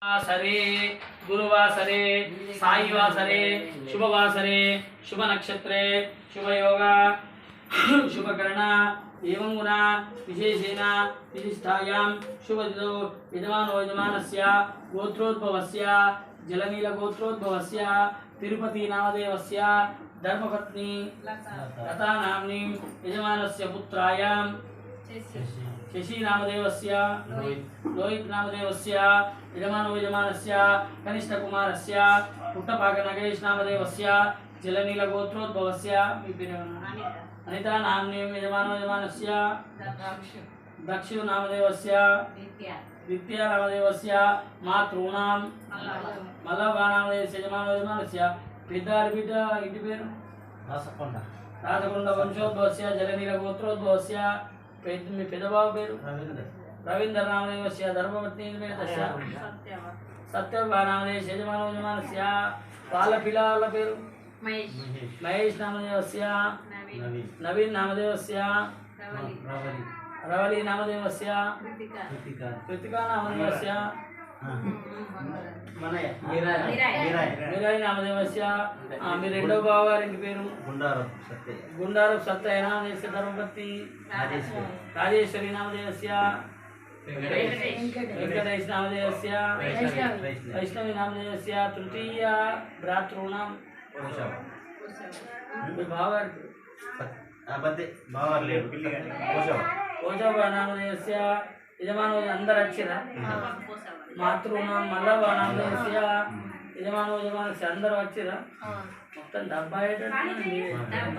वासरे गुरुवासरे साईवासरे शुभवासरे शुभ नक्षत्रे शुभ योगा शुभ करणा एवं गुणा विशेषेण विशिष्टायां शुभ दिनौ यजमानो यजमानस्य गोत्रोद्भवस्य जलनील गोत्रोद्भवस्य तिरुपति नामदेवस्य धर्मपत्नी लता नाम्नी यजमानस्य पुत्रायां शशि नामदेवस्य लोहित नामदेवस्य यजमानो यजमानस्य कनिष्ठ कुमारस्य पुट्टपाक नगेश नामदेवस्य जलनील गोत्रोद्भवस्य अनिता नाम्नी यजमानो यजमानस्य दक्षु नामदेवस्य द्वितीय नामदेवस्य मातॄणां मल्लवा नामदेवस्य यजमानो यजमानस्य पेद्दारि बिड्ड इंटि पेरु राजकोंड वंशोद्भवस्य जलनील गोत्रोद्भवस्य మీ పెదబాబు పేరు రవీంద్ర నామదేవస్య ధర్మపత్ని పేరు సత్యభా నామదేవ యజమానో యజమానస్య వాళ్ళ పిల్లల పేరు మహేష్ నామదేవస్య నవీన్ నామదేవస్య రవళి నామదేవస్య కృతికా నామదేవస్య మీరాయి నామదేవస్య మీ రెండో బావ గారి పేరు గుండారపు సత్య నామదేవస్య ధర్మపతి రాజేశ్వరి నామదేవస్య వెంకటేశ్ నామదేవస్య వైష్ణవి నామదేవస్య తృతీయ భ్రాతॄణాం మీ బావగారి కోశవ నామదేవస్య యజమానో అందరు వచ్చిరా మాతృనాం మల్లవ నామదేవస్య యజమానో యజమానస్య అందరు వచ్చిరా మొత్తం 70